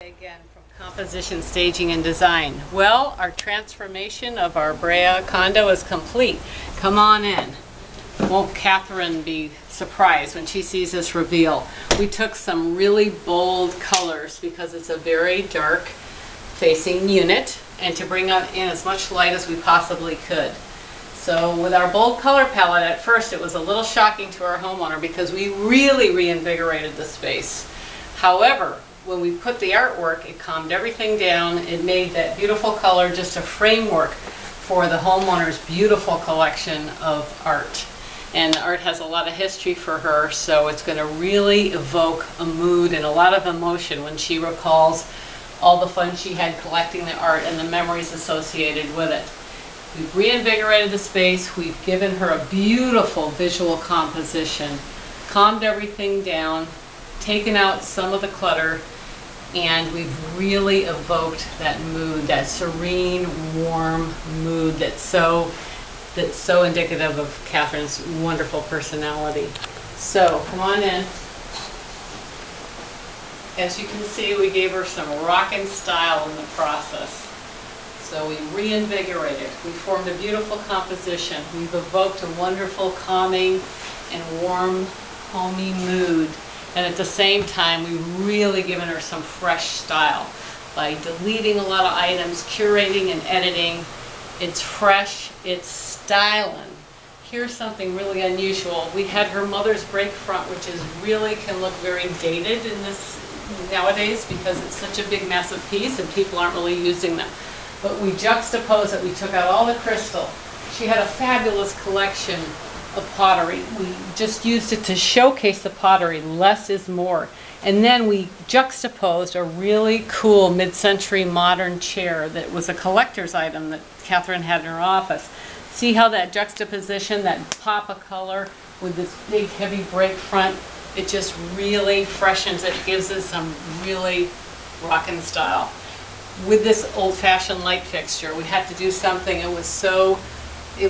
Again from composition, staging, and design. Well, our transformation of our Brea condo is complete. Come on in. Won't Catherine be surprised when she sees this reveal? We took some really bold colors because it's a very dark facing unit, and to bring in as much light as we possibly could. So with our bold color palette, at first it was a little shocking to our homeowner because we really reinvigorated the space. However, when we put the artwork, it calmed everything down. It made that beautiful color just a framework for the homeowner's beautiful collection of art. And art has a lot of history for her, so it's going to really evoke a mood and a lot of emotion when she recalls all the fun she had collecting the art and the memories associated with it. We've reinvigorated the space. We've given her a beautiful visual composition, calmed everything down, taken out some of the clutter, and we've really evoked that mood, that serene, warm mood that's so indicative of Catherine's wonderful personality. So come on in. As you can see, we gave her some rockin' style in the process. So we reinvigorated. We formed a beautiful composition. We've evoked a wonderful, calming, and warm, homey mood. And at the same time, we've really given her some fresh style by deleting a lot of items, curating and editing. It's fresh, it's styling. Here's something really unusual. We had her mother's break front, which is really can look very dated in this nowadays because it's such a big, massive piece and people aren't really using them. But we juxtaposed it. We took out all the crystal. She had a fabulous collection of pottery. We just used it to showcase the pottery. Less is more. And then we juxtaposed a really cool mid-century modern chair that was a collector's item that Catherine had in her office. See how that juxtaposition, that pop of color with this big heavy break front, it just really freshens it, gives it some really rockin' style. With this old-fashioned light fixture, we had to do something. It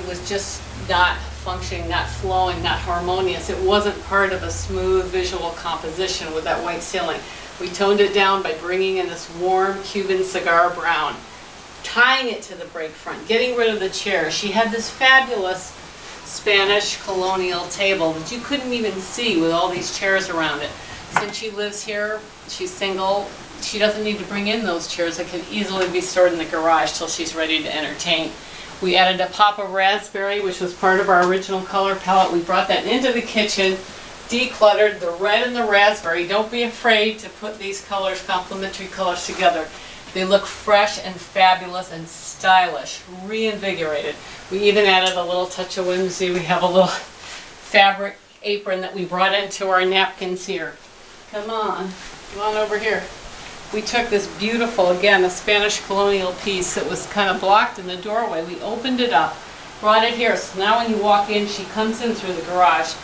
was just not functioning, not flowing, not harmonious. It wasn't part of a smooth visual composition with that white ceiling. We toned it down by bringing in this warm Cuban cigar brown, tying it to the break front, getting rid of the chair. She had this fabulous Spanish colonial table that you couldn't even see with all these chairs around it. Since she lives here, she's single, she doesn't need to bring in those chairs that can easily be stored in the garage till she's ready to entertain. We added a pop of raspberry, which was part of our original color palette. We brought that into the kitchen, decluttered the red and the raspberry. Don't be afraid to put these colors, complementary colors, together. They look fresh and fabulous and stylish, reinvigorated. We even added a little touch of whimsy. We have a little fabric apron that we brought into our napkins here. Come on over here. We took this beautiful, again, a Spanish colonial piece that was kind of blocked in the doorway. We opened it up, brought it here. So now when you walk in, she comes in through the garage.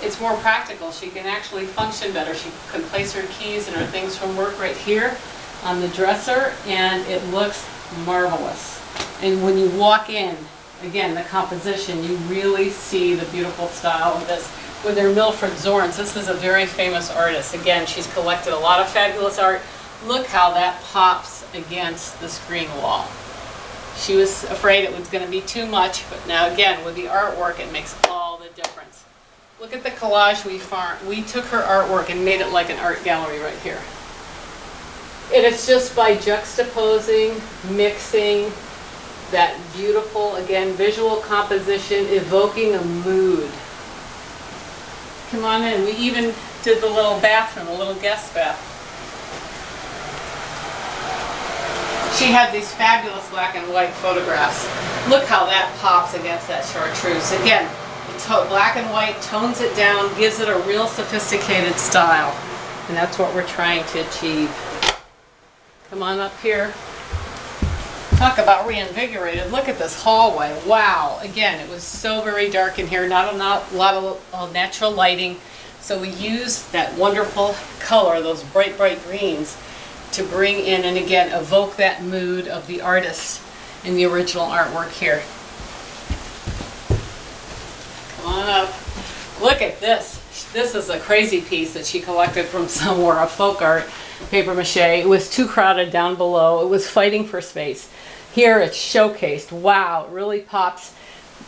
It's more practical. She can actually function better. She can place her keys and her things from work right here on the dresser, and it looks marvelous. And when you walk in, again, the composition, you really see the beautiful style of this. With her Milford Zorns, this is a very famous artist. Again, she's collected a lot of fabulous art. Look how that pops against the screen wall. She was afraid it was going to be too much, but now again, with the artwork, it makes all the difference. Look at the collage we formed. We took her artwork and made it like an art gallery right here. And it's just by juxtaposing, mixing that beautiful, again, visual composition, evoking a mood. Come on in. We even did the little bathroom, a little guest bath. She had these fabulous black and white photographs. Look how that pops against that chartreuse. Again, black and white tones it down, gives it a real sophisticated style. And that's what we're trying to achieve. Come on up here. Talk about reinvigorated. Look at this hallway. Wow. Again, it was so very dark in here, not a lot of natural lighting. So we used that wonderful color, those bright, bright greens, to bring in and again evoke that mood of the artist in the original artwork here. Come on up. Look at this. This is a crazy piece that she collected from somewhere, a folk art. paper mache. It was too crowded down below. It was fighting for space. Here it's showcased. Wow, it really pops.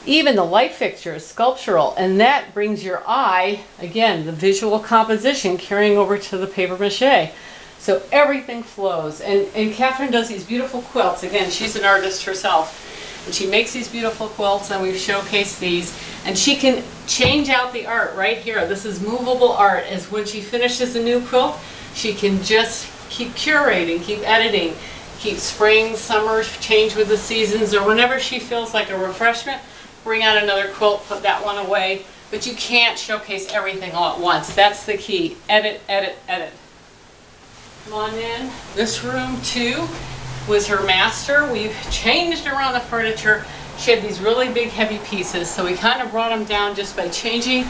Even the light fixture is sculptural, and that brings your eye, again, the visual composition carrying over to the paper mache. So everything flows. And Catherine does these beautiful quilts. Again, she's an artist herself. And she makes these beautiful quilts, and we've showcased these. And she can change out the art right here. This is movable art. As when she finishes a new quilt, she can just keep curating, keep editing, keep spring, summer, change with the seasons, or whenever she feels like a refreshment, bring out another quilt, put that one away. But you can't showcase everything all at once. That's the key. Edit, edit, edit. Come on in. This room, too, was her master. We've changed around the furniture. She had these really big, heavy pieces, so we kind of brought them down just by changing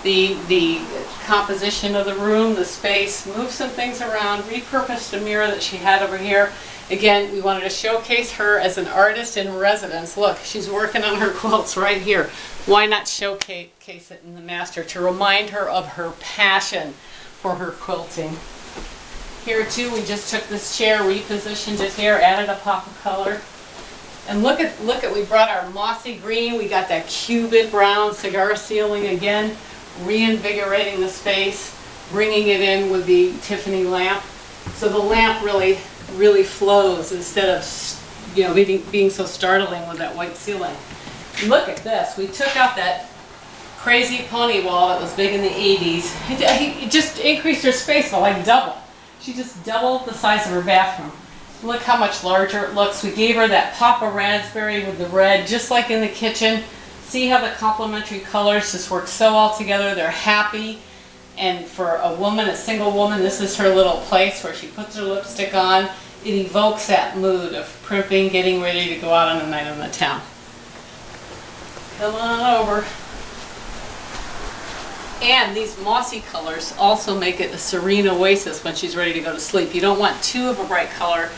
the composition of the room, the space, moved some things around, repurposed a mirror that she had over here. Again, we wanted to showcase her as an artist in residence. Look, she's working on her quilts right here. Why not showcase it in the master to remind her of her passion for her quilting? Here too, we just took this chair, repositioned it here, added a pop of color. And look at, we brought our mossy green, we got that cubit brown cigar ceiling again, reinvigorating the space, bringing it in with the Tiffany lamp. So the lamp really flows instead of, you know, being so startling with that white ceiling. Look at this. We took out that crazy pony wall that was big in the 80s. It just increased her space by like double. She just doubled the size of her bathroom. Look how much larger it looks. We gave her that pop of raspberry with the red, just like in the kitchen. See how the complementary colors just work so well together. They're happy. And for a woman, a single woman, this is her little place where she puts her lipstick on. It evokes that mood of primping, getting ready to go out on a night on the town. Come on over. And these mossy colors also make it a serene oasis when she's ready to go to sleep. You don't want too of a bright color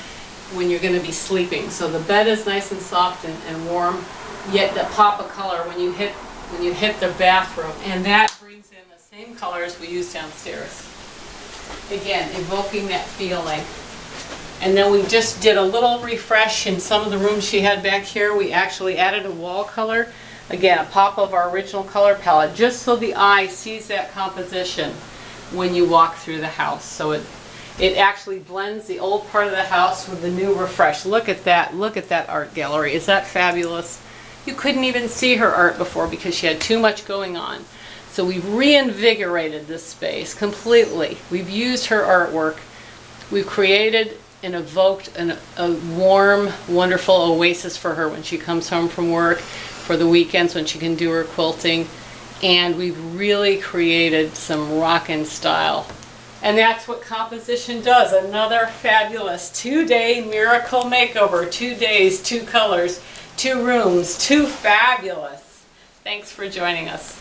when you're going to be sleeping. So the bed is nice and soft and warm, yet the pop of color when you hit the bathroom. And that brings in the same colors we use downstairs. Again, evoking that feeling. And then we just did a little refresh in some of the rooms she had back here. We actually added a wall color. Again, a pop of our original color palette, just so the eye sees that composition when you walk through the house. So it actually blends the old part of the house with the new refresh. Look at that. Look at that art gallery. Is that fabulous? You couldn't even see her art before because she had too much going on. So we've reinvigorated this space completely. We've used her artwork. We've created and evoked a warm, wonderful oasis for her when she comes home from work, for the weekends when she can do her quilting. And we've really created some rockin' style. And that's what composition does. Another fabulous 2-day miracle makeover. 2 days, 2 colors, 2 rooms, 2 fabulous. Thanks for joining us.